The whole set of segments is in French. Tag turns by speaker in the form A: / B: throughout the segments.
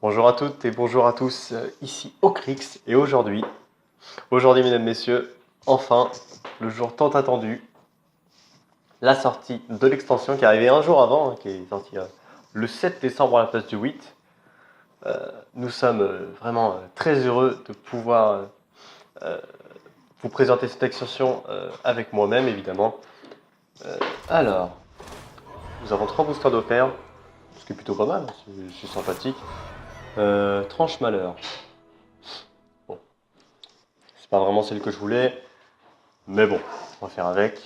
A: Bonjour à toutes et bonjour à tous, ici Ocrix et aujourd'hui, mesdames, messieurs, enfin, le jour tant attendu, la sortie de l'extension qui est arrivée un jour avant, qui est sortie le 7 décembre à la place du 8. Nous sommes vraiment très heureux de pouvoir vous présenter cette extension avec moi-même évidemment. Alors, nous avons 3 boosters d'offert, ce qui est plutôt pas mal, c'est sympathique. Tranche malheur. Bon, c'est pas vraiment celle que je voulais, mais bon, on va faire avec.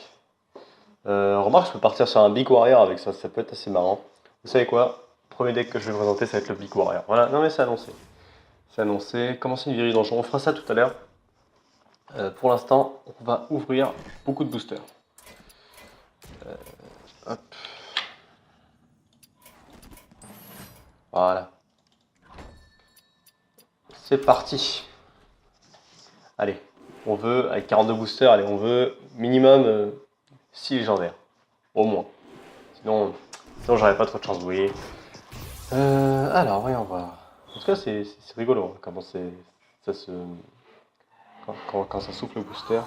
A: Remarque, je peux partir sur un Big Warrior avec ça, ça peut être assez marrant. Vous savez quoi? Premier deck que je vais présenter, ça va être le Big Warrior. Voilà, non mais c'est annoncé. C'est annoncé. Commencer une virée donjon, on fera ça tout à l'heure. Pour l'instant, on va ouvrir beaucoup de boosters. Hop. Voilà. C'est parti. Allez, on veut, avec 42 boosters, allez, on veut minimum 6 légendaires. Au moins. Sinon j'aurais pas trop de chance, vous voyez. Alors, voyons voir. En tout cas, c'est rigolo, hein, comment ça se... Quand ça souffle le booster.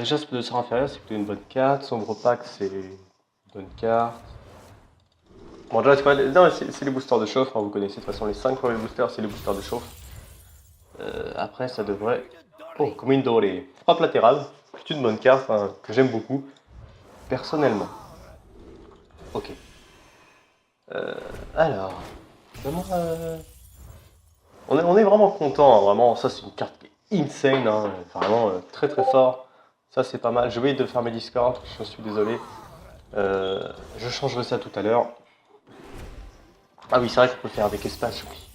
A: Jaspe de sort inférieur, c'est plutôt une bonne carte. Sombre Pack, c'est une bonne carte. Bon, déjà, non, c'est les boosters de chauffe, hein, vous connaissez de toute façon les 5 premiers boosters, c'est les boosters de chauffe. Après, ça devrait... Oh, comme une dorée. Frappe latérale, plutôt une bonne carte, hein, que j'aime beaucoup, personnellement. Ok. Alors, vraiment, on est vraiment content, hein, vraiment, ça c'est une carte qui est insane, hein, vraiment très très fort. Ça c'est pas mal. J'ai oublié de fermer Discord, je suis désolé. Je changerai ça tout à l'heure. Ah oui, c'est vrai qu'on peut le faire avec espace, j'oublie.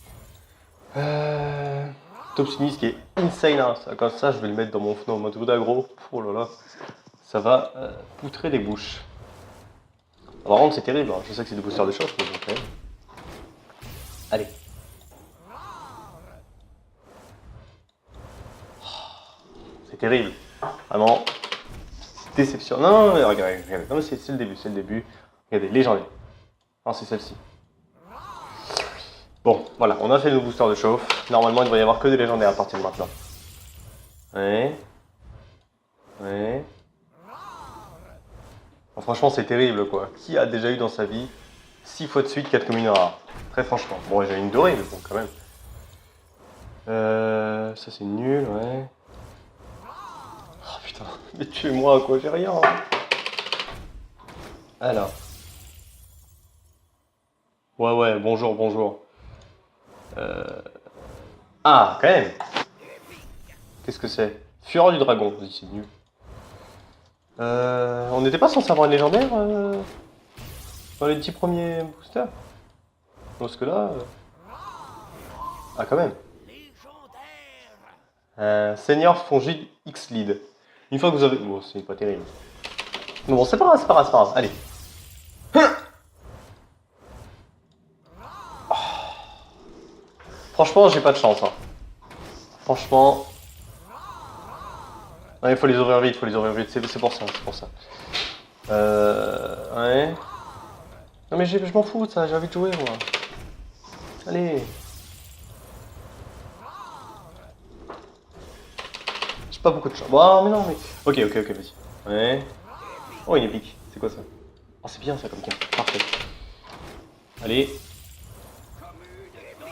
A: Top Sinis qui est insane, hein, ça, comme ça je vais le mettre dans mon en mode aggro. Oh là là, ça va poutrer les bouches. Par contre c'est terrible, hein. Je sais que c'est des boosters de choses, mais bon, quand même. Allez. C'est terrible. Vraiment. Déception. Non, non, regardez. Non, mais c'est le début, c'est le début. Regardez, légendaire. Non, c'est celle-ci. Bon, voilà, on a fait nos boosters de chauffe. Normalement, il devrait y avoir que des légendaires à partir de maintenant. Ouais. Ouais. Bon, franchement, c'est terrible, quoi. Qui a déjà eu dans sa vie 6 fois de suite 4 communes rares? Très franchement. Bon, j'ai une dorée, mais bon, quand même. Ça, c'est nul, ouais. Oh putain, mais tuez-moi, quoi, j'ai rien. Alors. Ouais, ouais, bonjour, bonjour. Ah, quand même. Qu'est-ce que c'est? Fureur du dragon. Vas-y, c'est nul. On n'était pas censé avoir une légendaire dans les 10 premiers boosters? Parce que là... Ah, quand même. Seigneur Fongide X-Lead. Une fois que vous avez... Bon, c'est pas terrible. Bon, c'est pas grave, c'est pas grave, c'est pas grave. Allez. Oh. Franchement, j'ai pas de chance. Hein. Franchement... Non, il faut les ouvrir vite, c'est pour ça, c'est pour ça. Ouais. Non mais je m'en fous de ça, j'ai envie de jouer, moi. Allez. J'ai pas beaucoup de chance. Bon, mais non, mais... Ok, vas-y. Ouais. Oh, une épique. C'est quoi ça? Oh, c'est bien ça comme carte. Parfait. Allez.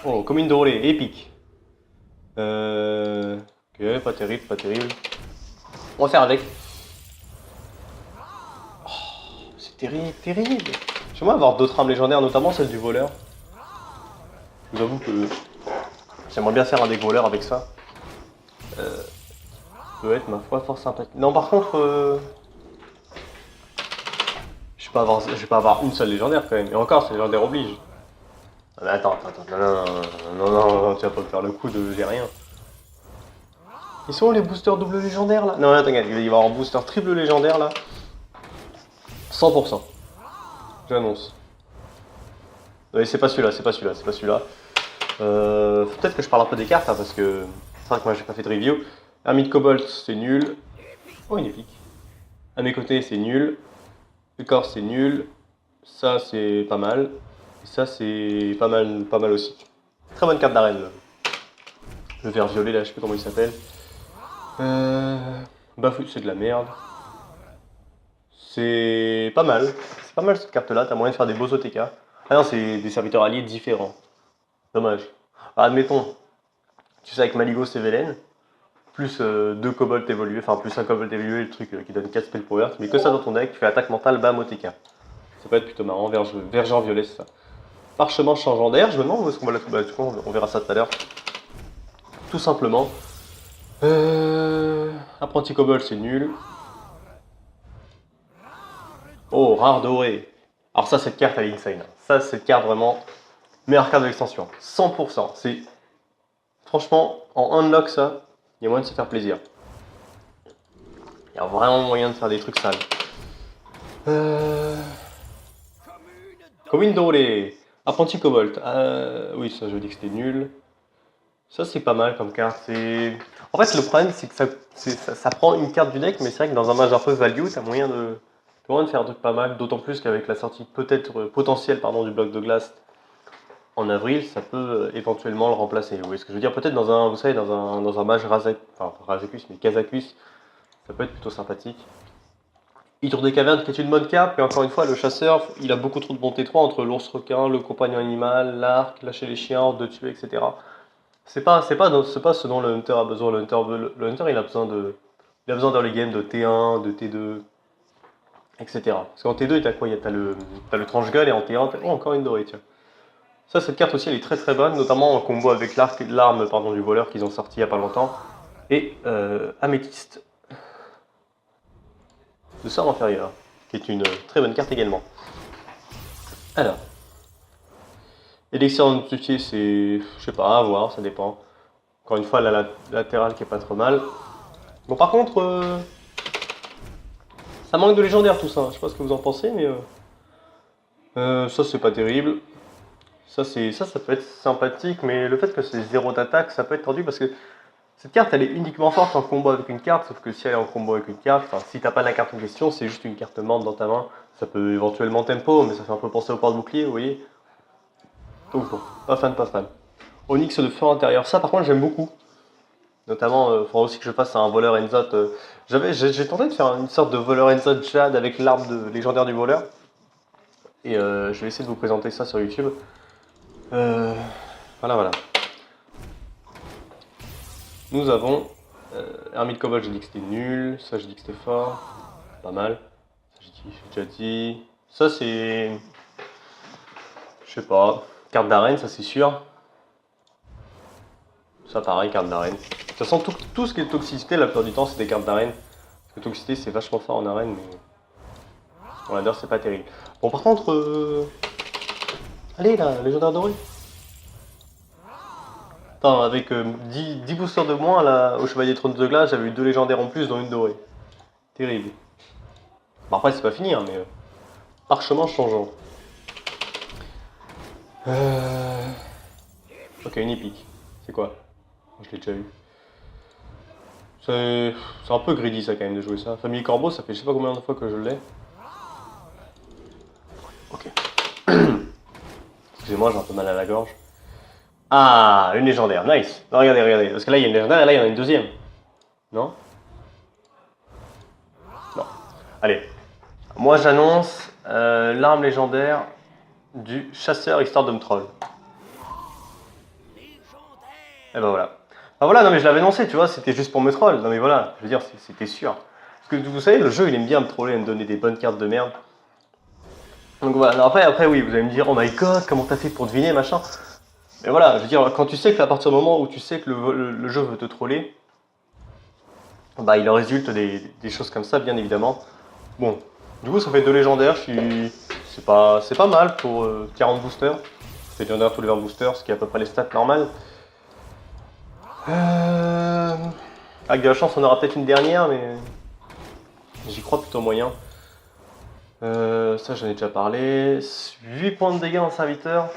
A: Oh, comme une dorée, épique. Ok, pas terrible, pas terrible. On va faire avec. Oh, c'est terrible, terrible. J'aimerais avoir d'autres armes légendaires, notamment celle du voleur. Je vous avoue que j'aimerais bien faire un deck voleur avec ça. Peut être, ma foi, fort sympathique. Non, par contre, je vais pas avoir une seule légendaire quand même. Et encore, c'est légendaire oblige. Ah, mais attends, non, tu vas pas me faire le coup de j'ai rien. Ils sont où les boosters double légendaire là? Non, t'inquiète, il va y avoir un booster triple légendaire là. 100%. J'annonce. Oui, c'est pas celui-là, c'est pas celui-là, c'est pas celui-là. Peut-être que je parle un peu des cartes hein, parce que c'est vrai que moi j'ai pas fait de review. Hermite Cobalt, c'est nul. Oh, une épique. À mes côtés, c'est nul. Le corps, c'est nul. Ça, c'est pas mal. ça, c'est pas mal aussi. Très bonne carte d'arène. Le vert violet, là, je sais pas comment il s'appelle. Bafouille, c'est de la merde. C'est pas mal. C'est pas mal cette carte-là. T'as moyen de faire des beaux OTK. Ah non, c'est des serviteurs alliés différents. Dommage. Ah, admettons, tu sais, avec Maligos et Velen, plus 2 kobolds évolués, enfin plus un kobold évolué, le truc qui donne 4 spell power, tu mets que ça dans ton deck, tu fais attaque mentale, bam, OTK. Ça peut être plutôt marrant, vergent violet, c'est ça. Parchemin changeant d'air, je me demande où est-ce qu'on va la trouver. On verra ça tout à l'heure. Tout simplement. Apprenti kobold, c'est nul. Oh, rare doré. Alors ça, cette carte, elle est insane. Ça, cette carte, vraiment, meilleure carte de l'extension. 100%. C'est... Franchement, en unlock, ça, il y a moyen de se faire plaisir. Il y a vraiment moyen de faire des trucs sales. Commune dorée. Apprenti kobold. Oui, ça, je dis que c'était nul. Ça, c'est pas mal comme carte. En fait, le problème, c'est que ça prend une carte du deck, mais c'est vrai que dans un match un peu value, t'as moyen de faire un truc pas mal. D'autant plus qu'avec la sortie peut-être potentielle du bloc de glace en avril, ça peut éventuellement le remplacer. Vous voyez ce que je veux dire? Peut-être dans un, vous savez, dans un match Razekus, mais Kazakus, ça peut être plutôt sympathique. Hydre des cavernes qui est une bonne carte, mais encore une fois, le chasseur, il a beaucoup trop de bonté 3 entre l'ours requin, le compagnon animal, l'arc, lâcher les chiens, de tuer, etc. C'est pas ce dont le Hunter a besoin. Le Hunter, il a besoin d'early game de T1, de T2, etc. Parce qu'en T2, t'as quoi? T'as le tranche-gueule et en T1, oh, encore une dorée, tiens. Ça, cette carte aussi, elle est très très bonne, notamment en combo avec l'arme du voleur qu'ils ont sorti il y a pas longtemps. Et Améthyste de sort inférieur, qui est une très bonne carte également. Alors. Élixir notifié, c'est. Je sais pas, à voir, ça dépend. Encore une fois, la latérale qui est pas trop mal. Bon, par contre, ça manque de légendaire tout ça. Je sais pas ce que vous en pensez, mais ça c'est pas terrible. Ça peut être sympathique, mais le fait que c'est 0 d'attaque, ça peut être tendu parce que cette carte elle est uniquement forte en combo avec une carte, sauf que si elle est en combo avec une carte, si t'as pas la carte en question, c'est juste une carte morte dans ta main. Ça peut éventuellement tempo, mais ça fait un peu penser au porte-bouclier, vous voyez. Donc bon, pas fan, pas fan. Onyx de feu intérieur, ça par contre j'aime beaucoup. Notamment, il faudra aussi que je fasse un voleur Enzot. J'ai tenté de faire une sorte de voleur Enzot Jade avec l'arme légendaire du voleur. Et je vais essayer de vous présenter ça sur YouTube. Voilà. Nous avons Hermite Kobold, j'ai dit que c'était nul. Ça, j'ai dit que c'était fort. Pas mal. Ça, j'ai déjà dit. Ça, c'est. Je sais pas. Carte d'arène, ça, c'est sûr. Ça, pareil, carte d'arène. De toute façon, tout ce qui est toxicité, la plupart du temps, c'est des cartes d'arène. Parce que toxicité, c'est vachement fort en arène, mais. Bon, la c'est pas terrible. Bon, par contre. Allez, là, légendaire doré. Attends, avec 10 boosters de moins là, au Chevalier Trône de Glace, j'avais eu 2 légendaires en plus dans une dorée. Terrible. Bon, après, c'est pas fini, hein, mais. Parchemin changeant. Ok, une épique. C'est quoi? Je l'ai déjà eu. C'est un peu greedy ça quand même de jouer ça. Famille Corbeau, ça fait je sais pas combien de fois que je l'ai. Ok. Excusez-moi, j'ai un peu mal à la gorge. Ah, une légendaire, nice. Non, regardez. Parce que là, il y a une légendaire et là, il y en a une deuxième. Non? Non. Allez. Moi, j'annonce l'arme légendaire du chasseur histoire de me troll. Et ben voilà. Ben voilà, non mais je l'avais annoncé, tu vois, c'était juste pour me troll. Non mais voilà, je veux dire, c'était sûr. Parce que vous savez, le jeu, il aime bien me troller, me donner des bonnes cartes de merde. Donc voilà, après oui, vous allez me dire, oh my god, comment t'as fait pour deviner, machin. Mais voilà, je veux dire, quand tu sais que à partir du moment où tu sais que le jeu veut te troller, bah il en résulte des choses comme ça, bien évidemment. Bon, du coup ça fait 2 légendaires, c'est pas mal pour 40 boosters. C'est légendaire tous les 20 boosters, ce qui est à peu près les stats normales. Avec de la chance, on aura peut-être une dernière, mais j'y crois plutôt moyen. Ça j'en ai déjà parlé. 8 points de dégâts en serviteur.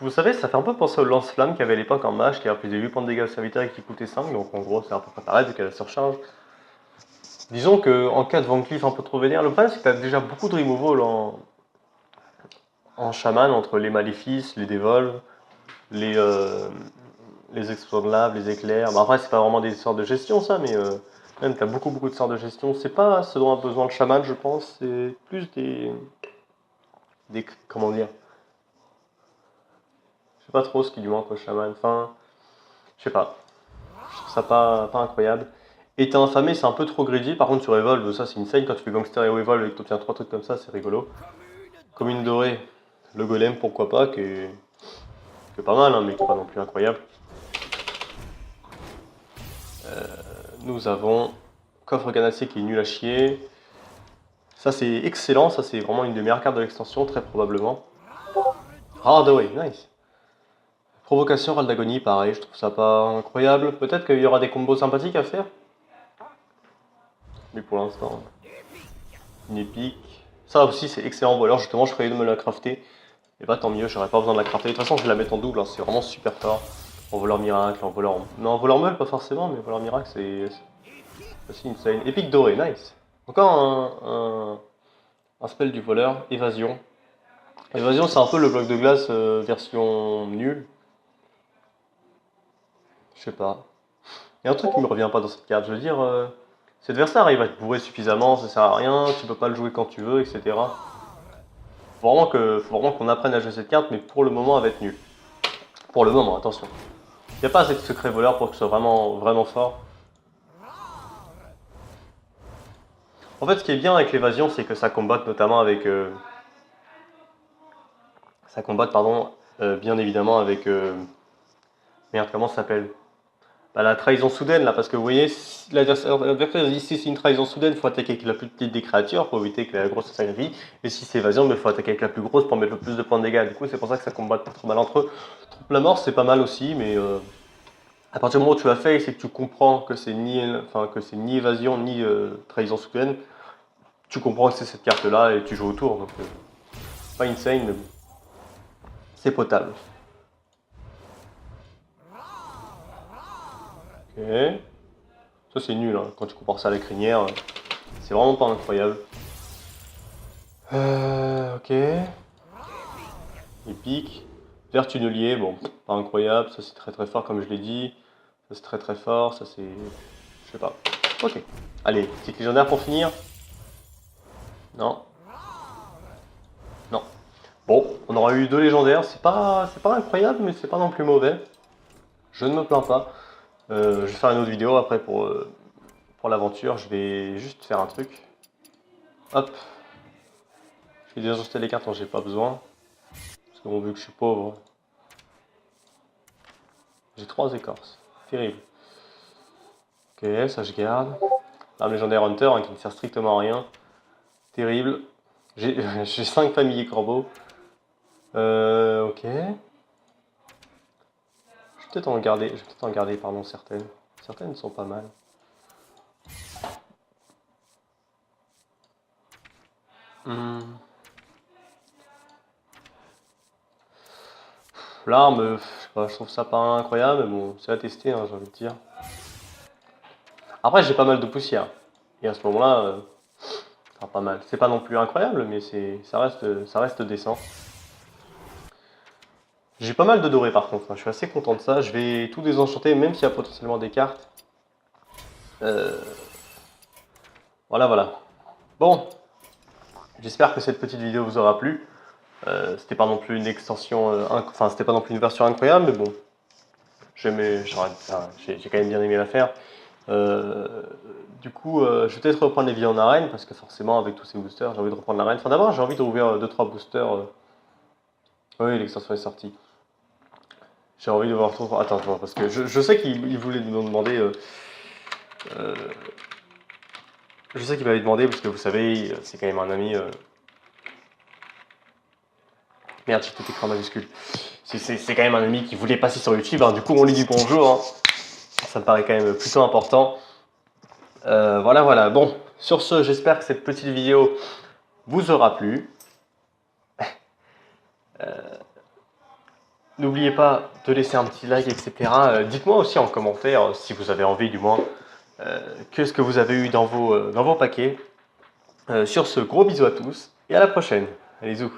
A: Vous savez, ça fait un peu penser au lance-flamme qu'il y avait à l'époque en mage, qui appliquait 8 points de dégâts au serviteur et qui coûtait 5, donc en gros c'est un peu près pareil vu qu'elle a la surcharge. Disons qu'en cas de Van Cleef un peu trop vénère, le problème c'est que t'as déjà beaucoup de removal en chaman entre les maléfices, les dévolves, les, explosions de lave, les éclairs. Bah, après, c'est pas vraiment des sorts de gestion, ça, mais même t'as beaucoup de sorts de gestion. C'est pas ce dont a besoin le chaman, je pense. C'est plus des. Comment dire? Je sais pas trop ce qui lui manque au chaman. Enfin, je sais pas. Je trouve ça pas incroyable. Et t'es infamé, c'est un peu trop greedy. Par contre, sur Evolve, ça c'est insane. Quand tu fais gangster et Evolve et que t'obtiens 3 trucs comme ça, c'est rigolo. Commune dorée, le golem, pourquoi pas, qui est pas mal, hein, mais qui est pas non plus incroyable. Nous avons coffre ganassé qui est nul à chier. Ça c'est excellent, ça c'est vraiment une des meilleures cartes de l'extension, très probablement. Hardaway, nice. Provocation, râle d'agonie, pareil, je trouve ça pas incroyable. Peut-être qu'il y aura des combos sympathiques à faire. Mais pour l'instant, une épique. Ça aussi c'est excellent voleur, justement je croyais de me la crafter. Et bah tant mieux, j'aurais pas besoin de la crafter. De toute façon je vais la mettre en double, hein, c'est vraiment super fort. En voleur miracle, en voleur... Non, en voleur meule pas forcément, mais voleur miracle c'est aussi insane. Épique doré, nice. Encore un spell du voleur, évasion. Évasion c'est un peu le bloc de glace version nulle. Je sais pas. Il y a un truc qui me revient pas dans cette carte, je veux dire... cet adversaire il va te bourrer suffisamment, ça sert à rien, tu peux pas le jouer quand tu veux, etc. Faut vraiment qu'on apprenne à jouer cette carte, mais pour le moment elle va être nulle. Pour le moment, attention. Il n'y a pas assez de secret voleur pour que ce soit vraiment fort. En fait, ce qui est bien avec l'évasion, c'est que ça combatte notamment avec... ça combatte, pardon, bien évidemment avec... merde, comment ça s'appelle? Bah, la trahison soudaine, là, parce que vous voyez, si l'adversaire dit si c'est une trahison soudaine, il faut attaquer avec la plus petite des créatures pour éviter que la grosse se sacrifie. Et si c'est évasion, il faut attaquer avec la plus grosse pour mettre le plus de points de dégâts. Du coup, c'est pour ça que ça combatte pas trop mal entre eux. Trompe la mort, c'est pas mal aussi, mais à partir du moment où tu as fait, c'est que tu comprends que c'est ni évasion ni trahison soudaine, tu comprends que c'est cette carte-là et tu joues autour. Donc, pas insane, mais bon, c'est potable. Ok. Ça c'est nul, hein. Quand tu compares ça à la crinière, c'est vraiment pas incroyable. Ok. Épique. Vertunelier, bon, pas incroyable, ça c'est très fort comme je l'ai dit. Ça c'est très fort, ça c'est... Je sais pas. Ok. Allez, petite légendaire pour finir. Non. Non. Bon, on aura eu 2 légendaires, c'est pas incroyable, mais c'est pas non plus mauvais. Je ne me plains pas. Je vais faire une autre vidéo après pour l'aventure. Je vais juste faire un truc. Hop. Je vais déjà ajuster les cartes dont j'ai pas besoin. Parce que bon, vu que je suis pauvre, j'ai 3 écorces. Terrible. Ok, ça je garde. L'arme légendaire Hunter hein, qui ne sert strictement à rien. Terrible. J'ai 5 familiers corbeaux. Ok. Je vais peut-être en garder, pardon, certaines. Certaines sont pas mal. L'arme, je trouve ça pas incroyable, mais bon, c'est à tester, hein, j'ai envie de dire. Après, j'ai pas mal de poussière. Et à ce moment-là, enfin pas mal. C'est pas non plus incroyable, mais ça reste décent. J'ai pas mal de doré par contre, hein. Je suis assez content de ça. Je vais tout désenchanter, même s'il y a potentiellement des cartes. Voilà. Bon, j'espère que cette petite vidéo vous aura plu. C'était pas non plus une extension, enfin c'était pas non plus une version incroyable, mais bon, j'ai quand même bien aimé la faire. Du coup, je vais peut-être reprendre les vies en arène, parce que forcément, avec tous ces boosters, j'ai envie de reprendre l'arène. Enfin, d'abord, j'ai envie d'ouvrir 2-3 boosters. Oui, l'extension est sortie. J'ai envie de voir... Attends, parce que je sais qu'il voulait nous demander... je sais qu'il m'avait demandé, parce que vous savez, c'est quand même un ami... Merde, j'ai tout écrit en majuscule. C'est quand même un ami qui voulait passer sur YouTube, hein. Du coup, on lui dit bonjour. Hein. Ça me paraît quand même plutôt important. Voilà. Bon, sur ce, j'espère que cette petite vidéo vous aura plu. N'oubliez pas de laisser un petit like, etc. Dites-moi aussi en commentaire, si vous avez envie du moins, qu'est-ce que vous avez eu dans vos paquets. Sur ce, gros bisous à tous et à la prochaine. Allez, zou.